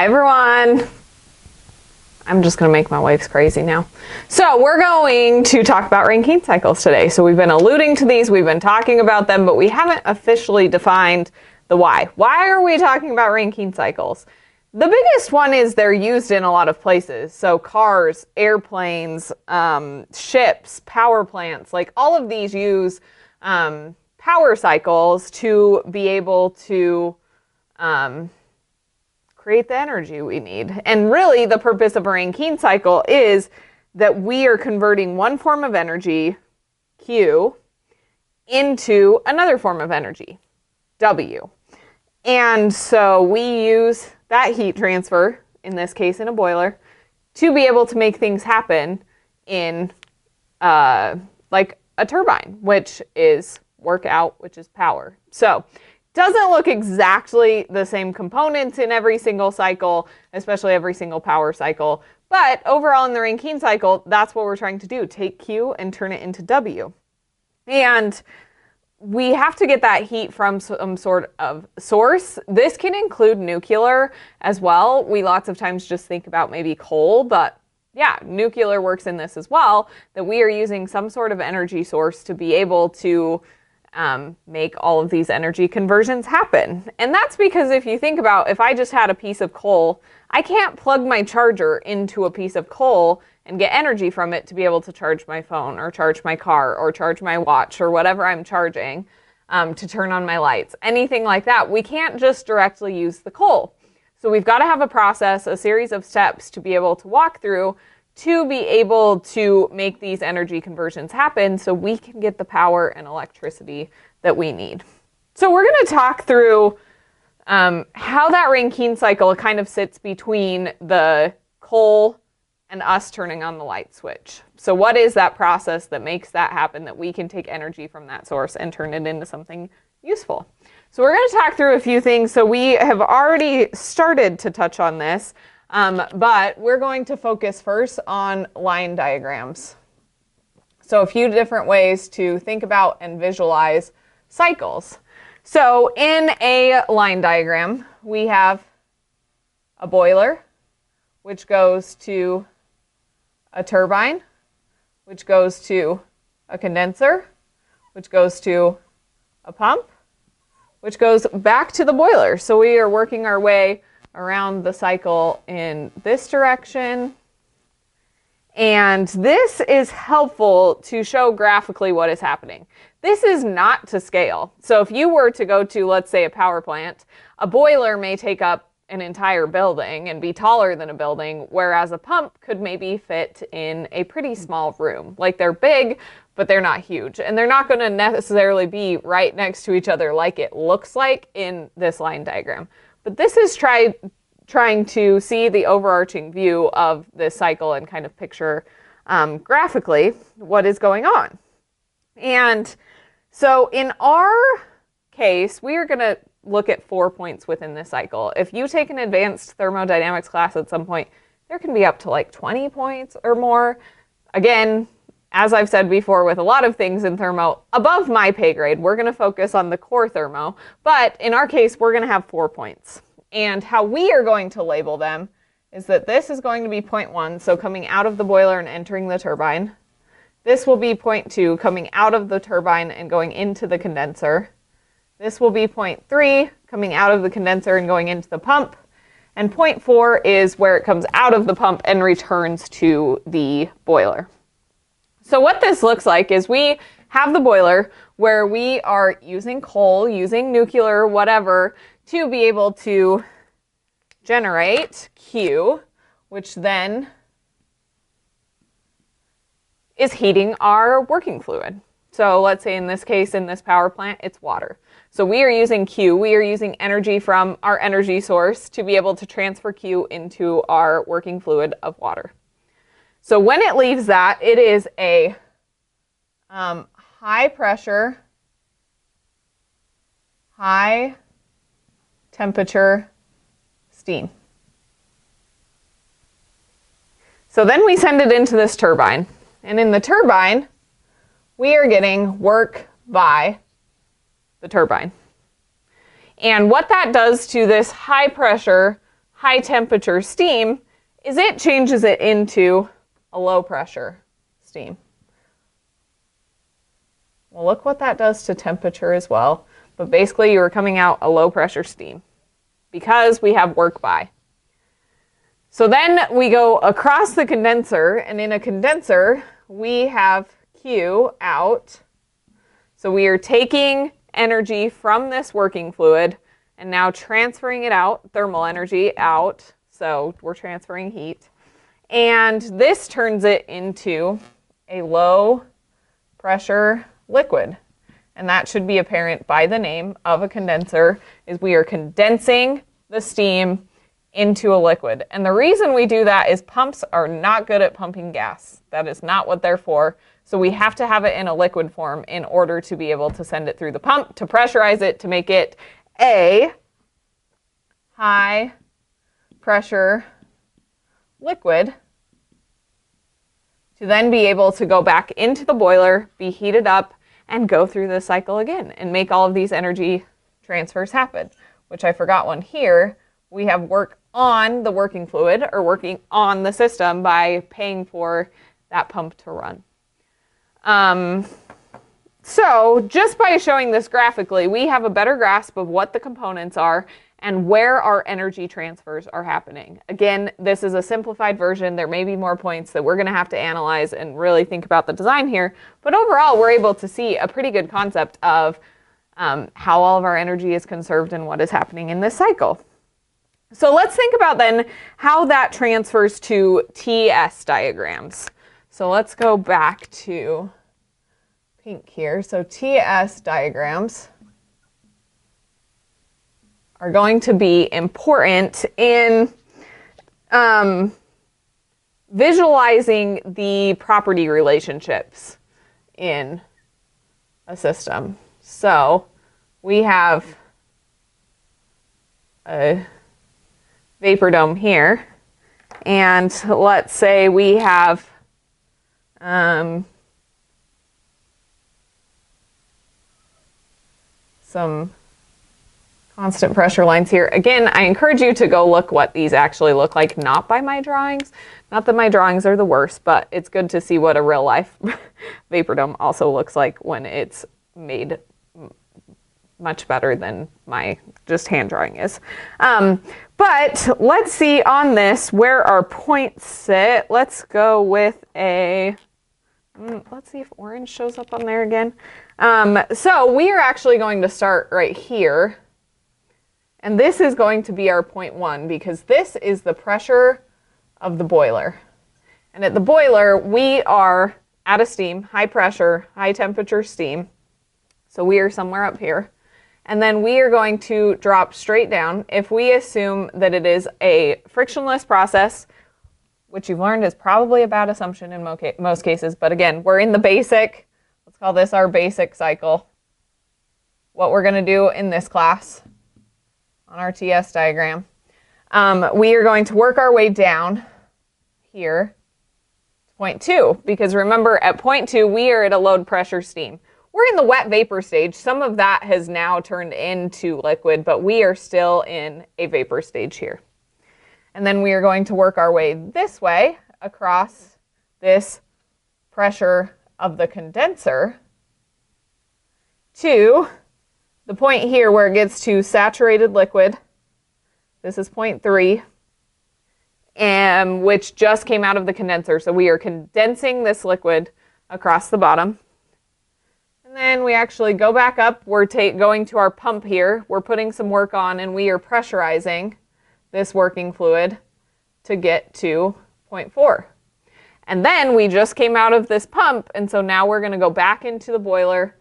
Hi everyone. I'm just going to make my waves crazy now. So we're going to talk about Rankine cycles today. So we've been alluding to these, we've been talking about them, but we haven't officially defined the why. Why are we talking about Rankine cycles? The biggest one is they're used in a lot of places. So cars, airplanes, ships, power plants, like all of these use power cycles to be able to create the energy we need. And really the purpose of a Rankine cycle is that we are converting one form of energy, Q, into another form of energy, W. And so we use that heat transfer, in this case in a boiler, to be able to make things happen in like a turbine, which is work out, which is power. So doesn't look exactly the same components in every single cycle, especially every single power cycle. But overall in the Rankine cycle, that's what we're trying to do. Take Q and turn it into W. And we have to get that heat from some sort of source. This can include nuclear as well. We lots of times just think about maybe coal, but yeah, nuclear works in this as well, that we are using some sort of energy source to be able to make all of these energy conversions happen. And that's because if you think about, if I just had a piece of coal, I can't plug my charger into a piece of coal and get energy from it to be able to charge my phone or charge my car or charge my watch or whatever I'm charging to turn on my lights. Anything like that. We can't just directly use the coal. So we've got to have a process, a series of steps to be able to walk through to be able to make these energy conversions happen so we can get the power and electricity that we need. So we're going to talk through how that Rankine cycle kind of sits between the coal and us turning on the light switch. So what is that process that makes that happen, that we can take energy from that source and turn it into something useful? So we're going to talk through a few things. So we have already started to touch on this, but we're going to focus first on line diagrams. So a few different ways to think about and visualize cycles. So in a line diagram, we have a boiler, which goes to a turbine, which goes to a condenser, which goes to a pump, which goes back to the boiler. So we are working our way around the cycle in this direction. And this is helpful to show graphically what is happening. This is not to scale. So if you were to go to, let's say, a power plant, a boiler may take up an entire building and be taller than a building, whereas a pump could maybe fit in a pretty small room. Like they're big, but they're not huge. And they're not going to necessarily be right next to each other like it looks like in this line diagram. But this is trying to see the overarching view of this cycle and kind of picture graphically what is going on. And so in our case, we are going to look at 4 points within this cycle. If you take an advanced thermodynamics class at some point, there can be up to like 20 points or more. Again, as I've said before with a lot of things in thermo, above my pay grade, we're going to focus on the core thermo. But in our case, we're going to have 4 points. And how we are going to label them is that this is going to be point 1, so coming out of the boiler and entering the turbine. This will be point 2, coming out of the turbine and going into the condenser. This will be point 3, coming out of the condenser and going into the pump. And point 4 is where it comes out of the pump and returns to the boiler. So what this looks like is we have the boiler where we are using coal, using nuclear, whatever, to be able to generate Q, which then is heating our working fluid. So let's say in this case, in this power plant, it's water. So we are using Q, we are using energy from our energy source to be able to transfer Q into our working fluid of water. So when it leaves that, it is a high pressure, high temperature steam. So then we send it into this turbine. And in the turbine, we are getting work by the turbine. And what that does to this high pressure, high temperature steam is it changes it into a low pressure steam. Well, look what that does to temperature as well. But basically, you're coming out a low pressure steam because we have work by. So then we go across the condenser, and in a condenser, we have Q out. So we are taking energy from this working fluid and now transferring it out, thermal energy out. So we're transferring heat. And this turns it into a low pressure liquid. And that should be apparent by the name of a condenser, is we are condensing the steam into a liquid. And the reason we do that is pumps are not good at pumping gas. That is not what they're for. So we have to have it in a liquid form in order to be able to send it through the pump, to pressurize it, to make it a high pressure liquid, to then be able to go back into the boiler, be heated up, and go through the cycle again and make all of these energy transfers happen, which I forgot one here. We have work on the working fluid, or working on the system, by paying for that pump to run. So just by showing this graphically, we have a better grasp of what the components are and where our energy transfers are happening. Again, this is a simplified version. There may be more points that we're going to have to analyze and really think about the design here. But overall, we're able to see a pretty good concept of how all of our energy is conserved and what is happening in this cycle. So let's think about then how that transfers to TS diagrams. So let's go back to pink here. So TS diagrams are going to be important in visualizing the property relationships in a system. So we have a vapor dome here, and let's say we have some constant pressure lines here. Again, I encourage you to go look what these actually look like, not by my drawings. Not that my drawings are the worst, but it's good to see what a real life vapor dome also looks like when it's made much better than my just hand drawing is. But let's see on this where our points sit. Let's go with a, let's see if orange shows up on there again. So we are actually going to start right here. And this is going to be our point 1, because this is the pressure of the boiler. And at the boiler, we are at a steam, high pressure, high temperature steam. So we are somewhere up here. And then we are going to drop straight down. If we assume that it is a frictionless process, which you've learned is probably a bad assumption in most cases, but again, we're in the basic, let's call this our basic cycle. What we're going to do in this class on our TS diagram, we are going to work our way down here to point 2, because remember at point 2 we are at a low pressure steam. We're in the wet vapor stage. Some of that has now turned into liquid, but we are still in a vapor stage here. And then we are going to work our way this way across this pressure of the condenser to the point here where it gets to saturated liquid. This is point 3, which just came out of the condenser. So we are condensing this liquid across the bottom. And then we actually go back up. We're going to our pump here. We're putting some work on, and we are pressurizing this working fluid to get to point 4. And then we just came out of this pump, and so now we're going to go back into the boiler.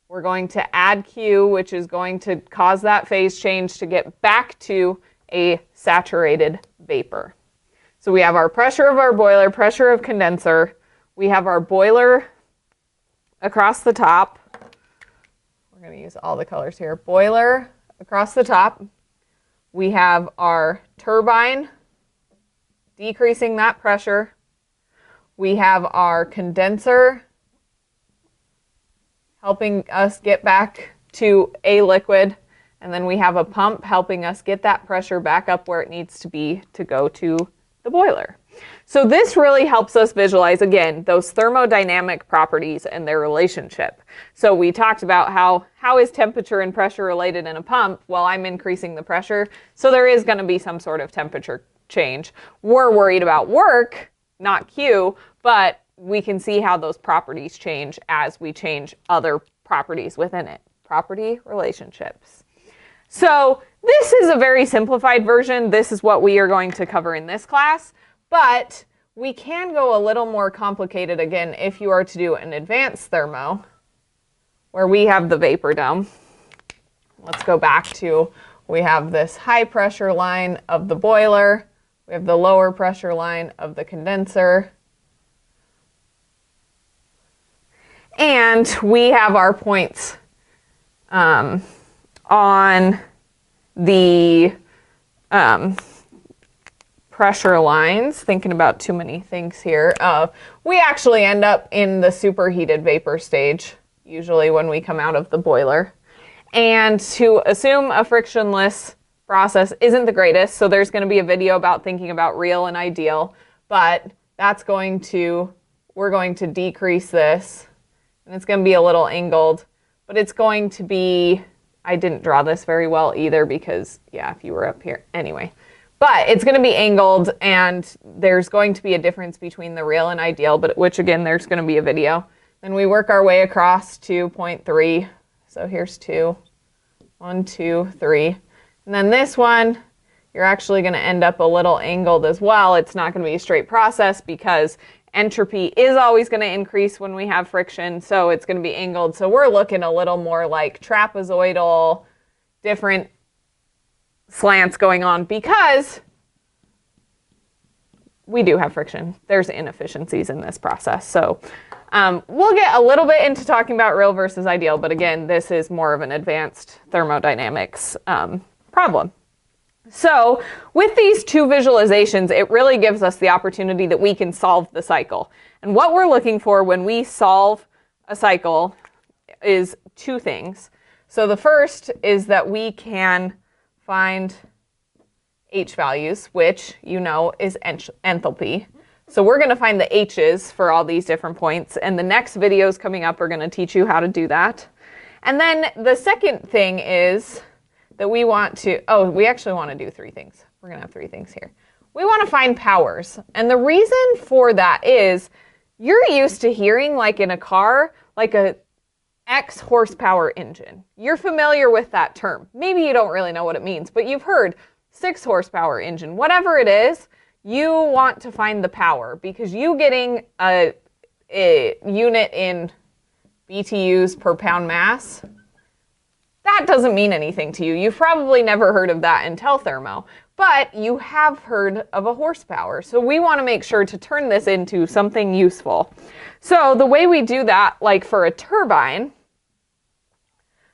We're going to add Q, which is going to cause that phase change to get back to a saturated vapor. So we have our pressure of our boiler, pressure of condenser. We have our boiler across the top. We're going to use all the colors here. Boiler across the top. We have our turbine decreasing that pressure. We have our condenser helping us get back to a liquid. And then we have a pump helping us get that pressure back up where it needs to be to go to the boiler. So this really helps us visualize, again, those thermodynamic properties and their relationship. So we talked about how is temperature and pressure related in a pump? Well, I'm increasing the pressure, so there is going to be some sort of temperature change. We're worried about work, not Q, but we can see how those properties change as we change other properties within it. Property relationships. So this is a very simplified version. This is what we are going to cover in this class. But we can go a little more complicated again if you are to do an advanced thermo, where we have the vapor dome. Let's go back to, we have this high pressure line of the boiler. We have the lower pressure line of the condenser. And we have our points on the pressure lines, thinking about too many things here. We actually end up in the superheated vapor stage, usually when we come out of the boiler. And to assume a frictionless process isn't the greatest, so there's going to be a video about thinking about real and ideal, but that's going to, we're going to decrease this, and it's going to be a little angled, but it's going to be, I didn't draw this very well either because, yeah, if you were up here, anyway. But it's going to be angled, and there's going to be a difference between the real and ideal, but which again, there's going to be a video. Then we work our way across to 0.3. So here's 2, 1, 2, 3. And then this one, you're actually going to end up a little angled as well. It's not going to be a straight process because entropy is always going to increase when we have friction, so it's going to be angled. So we're looking a little more like trapezoidal, different slants going on because we do have friction. There's inefficiencies in this process. So we'll get a little bit into talking about real versus ideal, but again, this is more of an advanced thermodynamics problem. So with these two visualizations, it really gives us the opportunity that we can solve the cycle. And what we're looking for when we solve a cycle is two things. So the first is that we can find H values, which you know is enthalpy. So we're going to find the H's for all these different points, and the next videos coming up are going to teach you how to do that. And then the second thing is that we want to, oh, we actually want to do three things. We're going to have three things here. We want to find powers. And the reason for that is you're used to hearing, like in a car, like a X horsepower engine. You're familiar with that term. Maybe you don't really know what it means, but you've heard 6 horsepower engine. Whatever it is, you want to find the power because you getting a unit in BTUs per pound mass, that doesn't mean anything to you. You've probably never heard of that in thermo, but you have heard of a horsepower. So we want to make sure to turn this into something useful. So the way we do that, like for a turbine,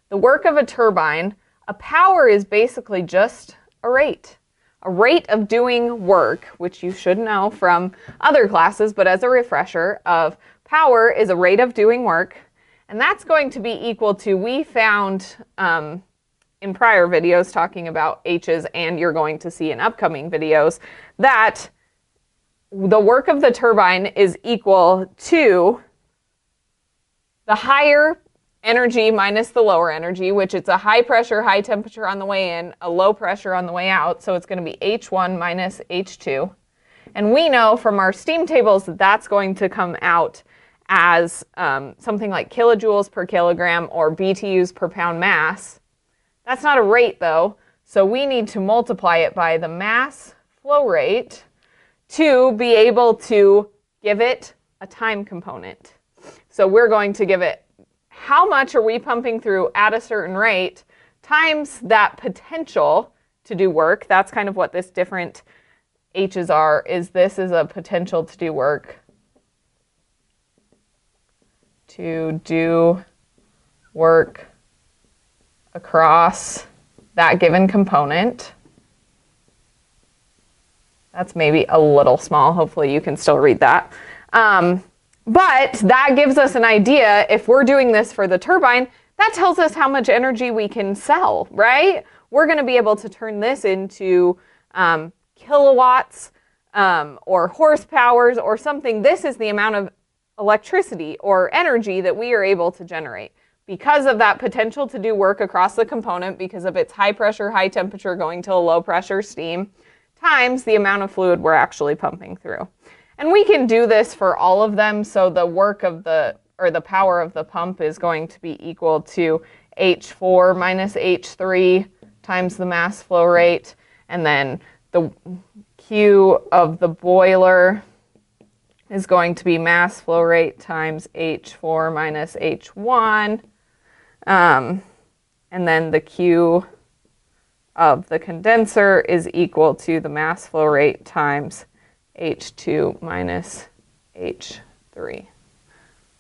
the work of a turbine, a power is basically just a rate of doing work, which you should know from other classes, but as a refresher of power is a rate of doing work. And that's going to be equal to, we found in prior videos talking about H's, and you're going to see in upcoming videos, that the work of the turbine is equal to the higher energy minus the lower energy, which it's a high pressure, high temperature on the way in, a low pressure on the way out. So it's going to be H1 minus H2. And we know from our steam tables that that's going to come out as something like kilojoules per kilogram or BTUs per pound mass. That's not a rate though, so we need to multiply it by the mass flow rate to be able to give it a time component. So we're going to give it how much are we pumping through at a certain rate times that potential to do work. That's kind of what this different H's are, is this is a potential to do work. To do work across that given component. That's maybe a little small. Hopefully you can still read that. But that gives us an idea. If we're doing this for the turbine, that tells us how much energy we can sell, right? We're going to be able to turn this into kilowatts or horsepowers or something. This is the amount of electricity or energy that we are able to generate because of that potential to do work across the component, because of its high pressure, high temperature going to a low pressure steam, times the amount of fluid we're actually pumping through. And we can do this for all of them, so the work of the power of the pump is going to be equal to H4 minus H3 times the mass flow rate, and then the Q of the boiler is going to be mass flow rate times H4 minus H1, and then the Q of the condenser is equal to the mass flow rate times H2 minus H3. I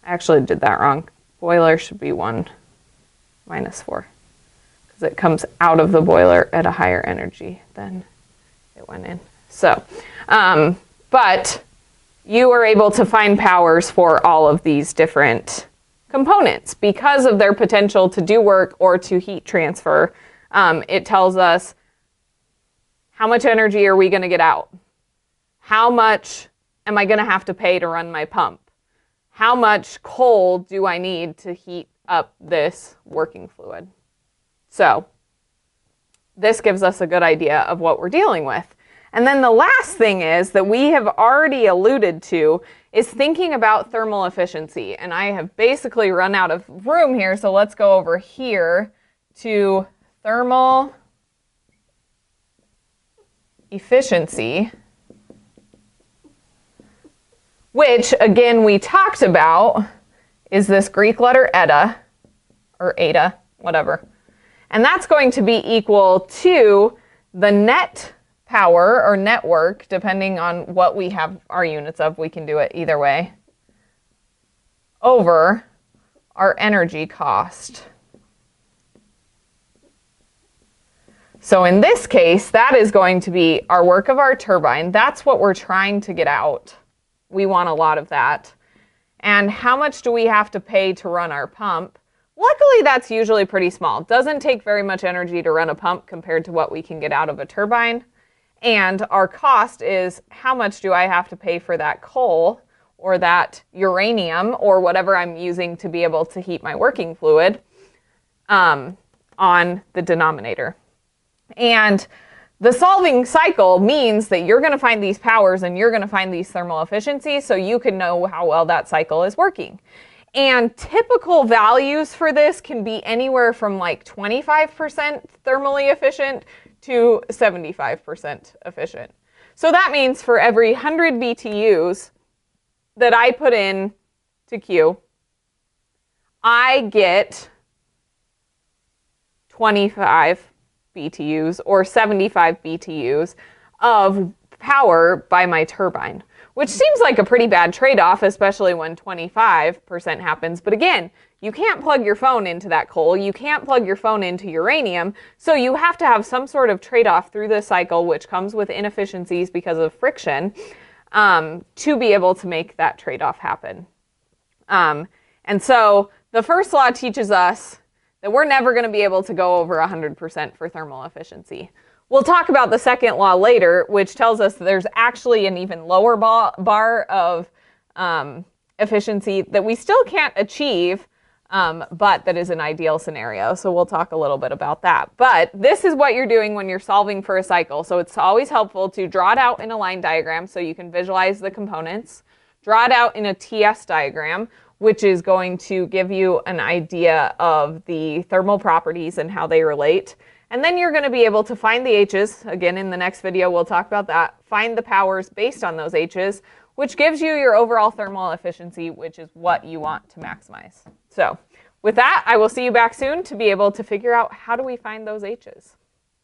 actually did that wrong. Boiler should be 1 minus 4, because it comes out of the boiler at a higher energy than it went in. So, but you are able to find powers for all of these different components because of their potential to do work or to heat transfer. It tells us how much energy are we going to get out? How much am I going to have to pay to run my pump? How much coal do I need to heat up this working fluid? So this gives us a good idea of what we're dealing with. And then the last thing is that we have already alluded to is thinking about thermal efficiency. And I have basically run out of room here, so let's go over here to thermal efficiency, which again we talked about is this Greek letter eta, or eta, whatever. And that's going to be equal to the net power or network, depending on what we have our units of, we can do it either way, over our energy cost. So in this case, that is going to be our work of our turbine. That's what we're trying to get out. We want a lot of that. And how much do we have to pay to run our pump? Luckily, that's usually pretty small. It doesn't take very much energy to run a pump compared to what we can get out of a turbine. And our cost is how much do I have to pay for that coal or that uranium or whatever I'm using to be able to heat my working fluid on the denominator. And the solving cycle means that you're going to find these powers and you're going to find these thermal efficiencies so you can know how well that cycle is working. And typical values for this can be anywhere from like 25% thermally efficient to 75% efficient. So that means for every 100 BTUs that I put in to Q, I get 25 BTUs or 75 BTUs of power by my turbine, which seems like a pretty bad trade-off, especially when 25% happens. But again, you can't plug your phone into that coal. You can't plug your phone into uranium. So you have to have some sort of trade-off through the cycle, which comes with inefficiencies because of friction, to be able to make that trade-off happen. And so the first law teaches us that we're never going to be able to go over 100% for thermal efficiency. We'll talk about the second law later, which tells us that there's actually an even lower bar of efficiency that we still can't achieve, but that is an ideal scenario. So we'll talk a little bit about that. But this is what you're doing when you're solving for a cycle. So it's always helpful to draw it out in a line diagram so you can visualize the components. Draw it out in a TS diagram, which is going to give you an idea of the thermal properties and how they relate. And then you're going to be able to find the H's. Again, in the next video, we'll talk about that. Find the powers based on those H's, which gives you your overall thermal efficiency, which is what you want to maximize. So with that, I will see you back soon to be able to figure out how do we find those H's.